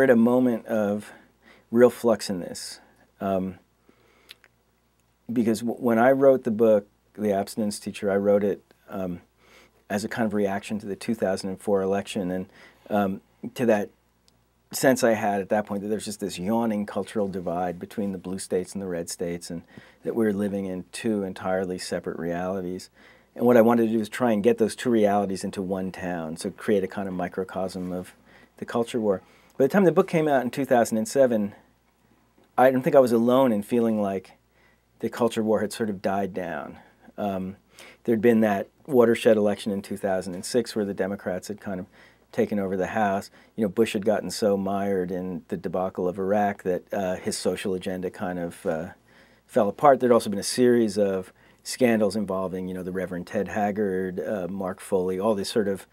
at a moment of real flux in this. Because when I wrote the book, The Abstinence Teacher, I wrote it as a kind of reaction to the 2004 election, and to that sense I had at that point that there's just this yawning cultural divide between the blue states and the red states, and that we're living in two entirely separate realities. And what I wanted to do was try and get those two realities into one town, so create a kind of microcosm of the culture war. By the time the book came out in 2007, I don't think I was alone in feeling like the culture war had sort of died down. There'd been that watershed election in 2006 where the Democrats had kind of taken over the House. You know, Bush had gotten so mired in the debacle of Iraq that his social agenda kind of fell apart. There'd also been a series of scandals involving, you know, the Reverend Ted Haggard, Mark Foley, all these sort of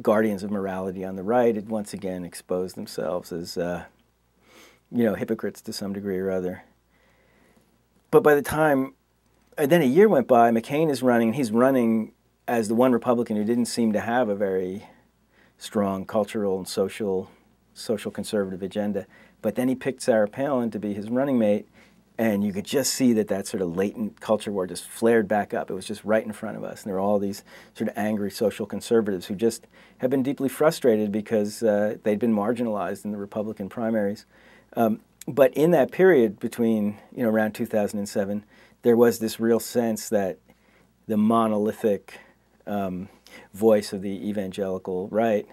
guardians of morality on the right had once again exposed themselves as, you know, hypocrites to some degree or other. But by the time, then a year went by, McCain is running, and he's running as the one Republican who didn't seem to have a very strong cultural and social conservative agenda. But then he picked Sarah Palin to be his running mate, and you could just see that that sort of latent culture war just flared back up. It was just right in front of us. And there were all these sort of angry social conservatives who just have been deeply frustrated because they'd been marginalized in the Republican primaries. But in that period between, you know, around 2007, there was this real sense that the monolithic voice of the evangelical right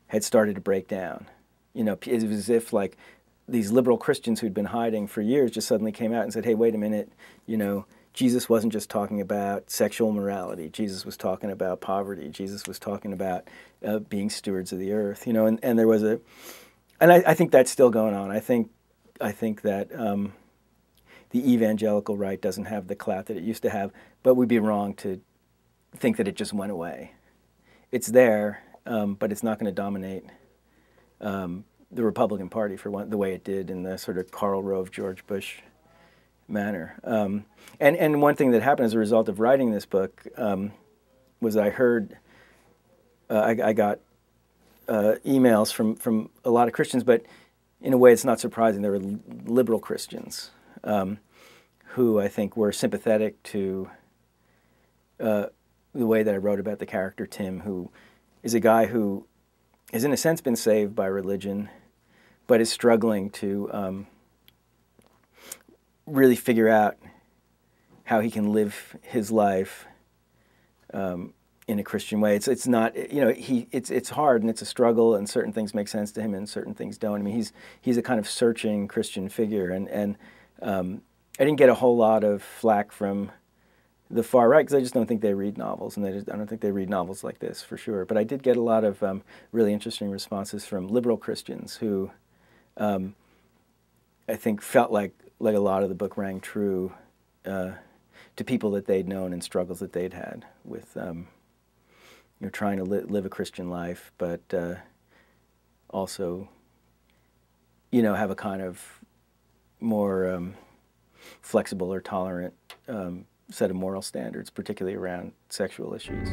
had started to break down. You know, it was as if like these liberal Christians who'd been hiding for years just suddenly came out and said, hey, wait a minute, you know, Jesus wasn't just talking about sexual morality. Jesus was talking about poverty. Jesus was talking about being stewards of the earth, you know, and there was a, and I think that's still going on. I think that the evangelical right doesn't have the clout that it used to have, but we'd be wrong to think that it just went away. It's there, but it's not going to dominate the Republican Party for the way it did in the sort of Karl Rove, George Bush manner. And one thing that happened as a result of writing this book was I heard, I got emails from a lot of Christians, but in a way it's not surprising. There were liberal Christians who I think were sympathetic to the way that I wrote about the character Tim, who is a guy who has in a sense been saved by religion, but is struggling to really figure out how he can live his life in a Christian way. It's not, you know, it's hard and it's a struggle, and certain things make sense to him and certain things don't. I mean, he's a kind of searching Christian figure, and I didn't get a whole lot of flack from the far right because I just don't think they read novels, and I don't think they read novels like this for sure. But I did get a lot of really interesting responses from liberal Christians who I think felt like a lot of the book rang true to people that they'd known and struggles that they'd had with you know, trying to live a Christian life, but also, you know, have a kind of more flexible or tolerant set of moral standards, particularly around sexual issues.